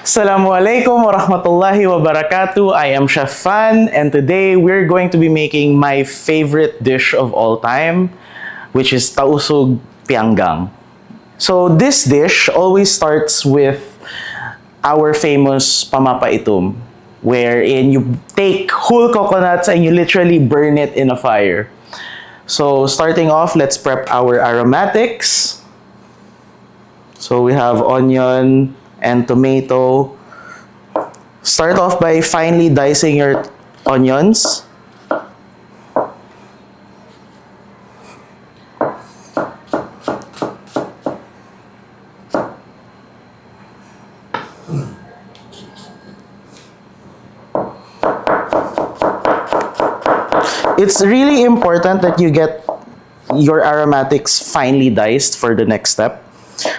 Assalamualaikum warahmatullahi wabarakatuh. I am Chef Fan, and today we're going to be making my favorite dish of all time, which is tausug Pyanggang. So this dish always starts with our famous pamapaitum, wherein you take whole coconuts and you literally burn it in a fire. So starting off, let's prep our aromatics. So we have onion and tomato. Start off by finely dicing your onions. It's really important that you get your aromatics finely diced for the next step,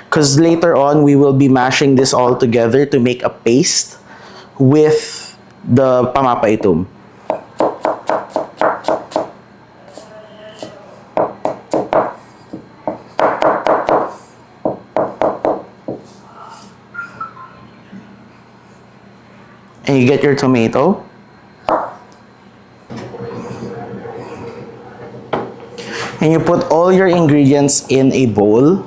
because later on we will be mashing this all together to make a paste with the pamapaitum. And you get your tomato. And you put all your ingredients in a bowl.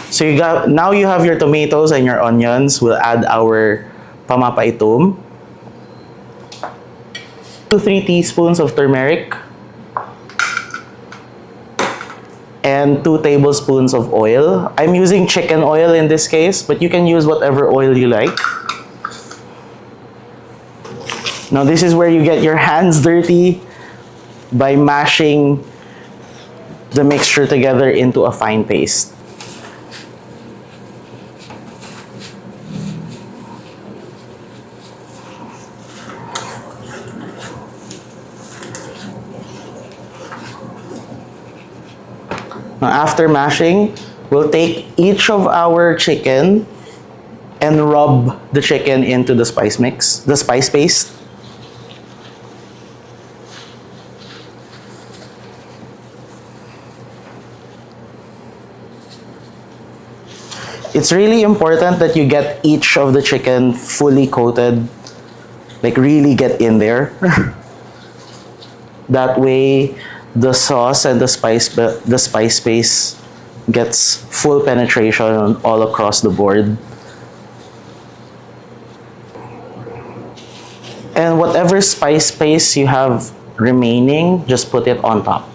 So now you have your tomatoes and your onions. We'll add our pamapaitum. 2-3 teaspoons of turmeric. And 2 tablespoons of oil. I'm using chicken oil in this case, but you can use whatever oil you like. Now this is where you get your hands dirty by mashing the mixture together into a fine paste. Now after mashing, we'll take each of our chicken and rub the chicken into the spice mix, the spice paste. It's really important that you get each of the chicken fully coated, like really get in there. That way, the sauce and the spice paste gets full penetration all across the board. And whatever spice paste you have remaining, just put it on top.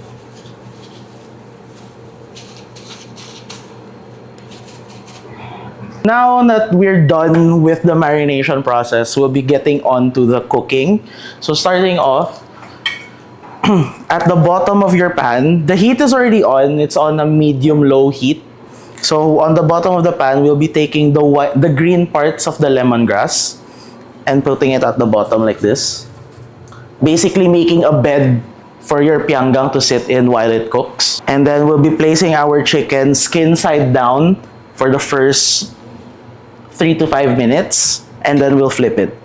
Now that we're done with the marination process, we'll be getting on to the cooking. So starting off, at the bottom of your pan, the heat is already on. It's on a medium-low heat. So on the bottom of the pan, we'll be taking the green parts of the lemongrass and putting it at the bottom like this. Basically making a bed for your pyanggang to sit in while it cooks. And then we'll be placing our chicken skin side down for the first 3 to 5 minutes, and then we'll flip it.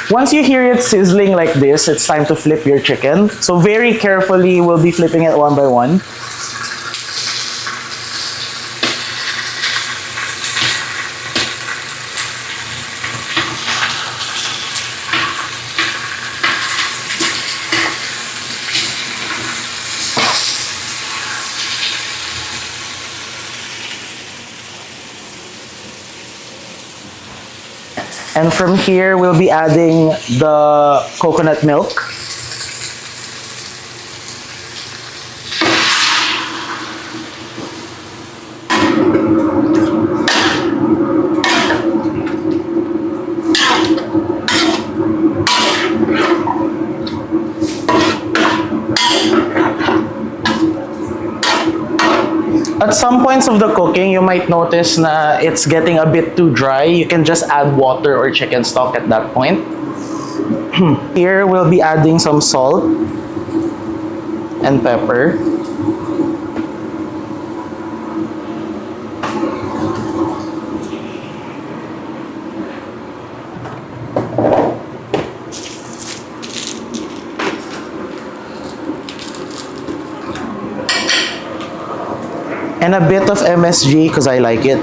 Once you hear it sizzling like this, it's time to flip your chicken. So very carefully, we'll be flipping it one by one. And from here, we'll be adding the coconut milk. At some points of the cooking, you might notice na it's getting a bit too dry. You can just add water or chicken stock at that point. Here, we'll be adding some salt and pepper. And a bit of MSG because I like it.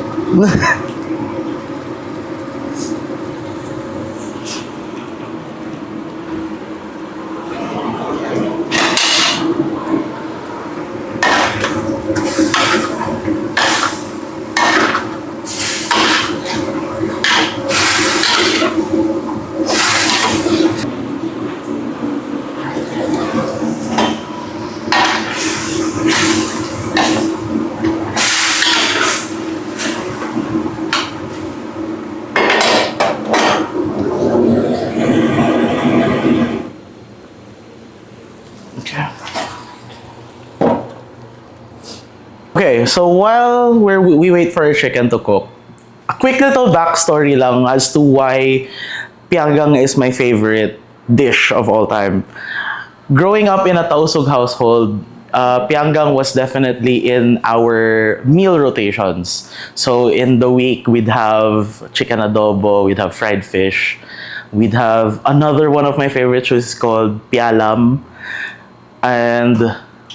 Okay, so while we wait for our chicken to cook, a quick little backstory lang as to why Pyanggang is my favorite dish of all time. Growing up in a Tausug household, Pyanggang was definitely in our meal rotations. So in the week, we'd have chicken adobo, we'd have fried fish, we'd have another one of my favorites, which is called pialam, and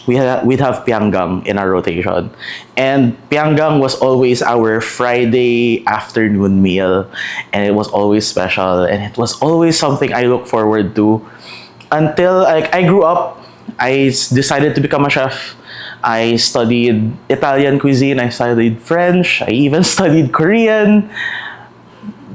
we'd have Pyanggang in our rotation. And Pyanggang was always our Friday afternoon meal. And it was always special. And it was always something I look forward to. Until I grew up, decided to become a chef. I studied Italian cuisine, I studied French, I even studied Korean.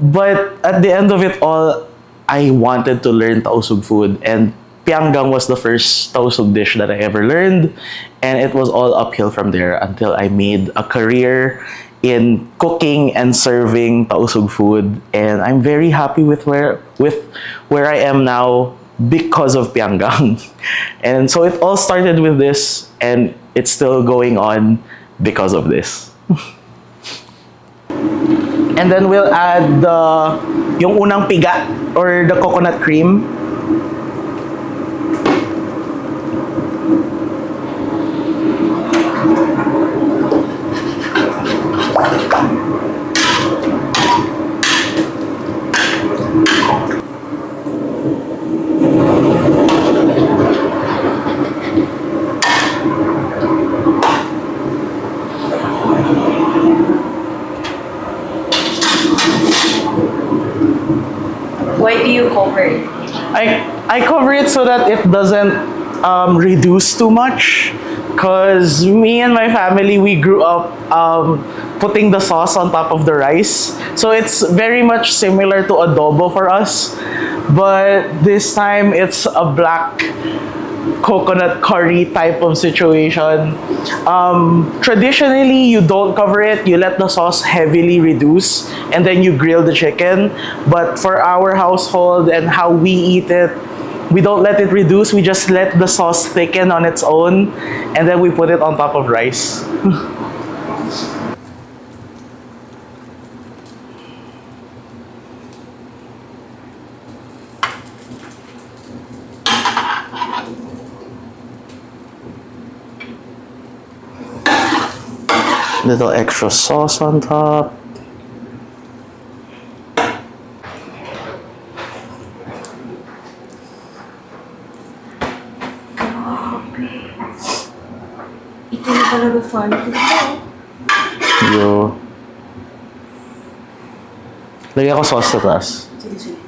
But at the end of it all, I wanted to learn Tausug food. And Pyanggang was the first Tausug dish that I ever learned, and it was all uphill from there until I made a career in cooking and serving Tausug food, and I'm very happy with where I am now because of Pyanggang. And so it all started with this, and it's still going on because of this. And then we'll add yung unang piga or the coconut cream. Why do you cover it? I cover it so that it doesn't reduce too much. Cause me and my family, we grew up putting the sauce on top of the rice. So it's very much similar to adobo for us. But this time it's a black coconut curry type of situation. Traditionally, you don't cover it. You let the sauce heavily reduce and then you grill the chicken. But for our household and how we eat it, we don't let it reduce. We just let the sauce thicken on its own and then we put it on top of rice. Little extra sauce on top. Ito na talaga fun. Yo. Lagyan ko sauce sa taas. Sige, sige.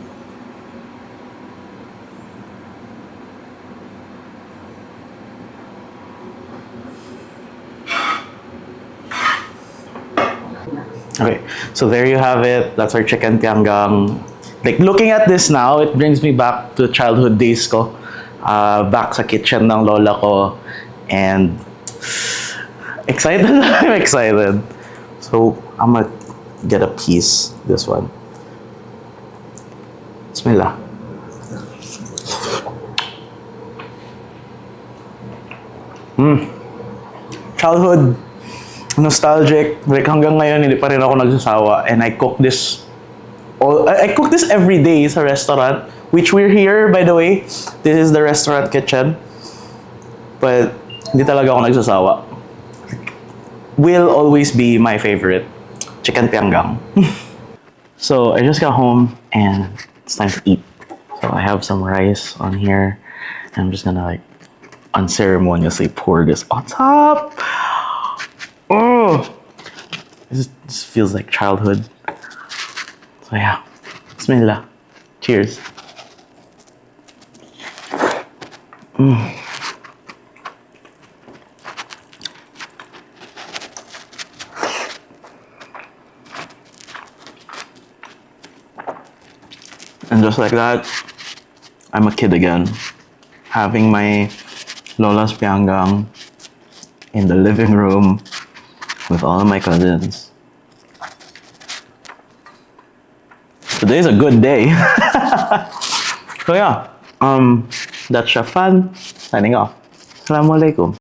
Okay, so there you have it. That's our chicken Pyanggang. Like looking at this now, it brings me back to childhood days ko. Back sa kitchen ng lola ko. And excited I'm excited. So, I'm gonna get a piece. This one. Bismillah. Childhood, nostalgic. Like hanggang ngayon, hindi pa rin ako nagsasawa. And I cook this I cook this every day sa restaurant, which we're here, by the way. This is the restaurant kitchen. But hindi talaga ako nagsasawa. Will always be my favorite. Chicken Pyanggang. So I just got home and it's time to eat. So I have some rice on here. And I'm just gonna like unceremoniously pour this on top. Oh, this feels like childhood. So yeah, Bismillah. Cheers. And just like that, I'm a kid again. Having my Lola's Pyanggang in the living room with all of my cousins. Today's a good day. So yeah, that's Chef Fan signing off. Assalamualaikum.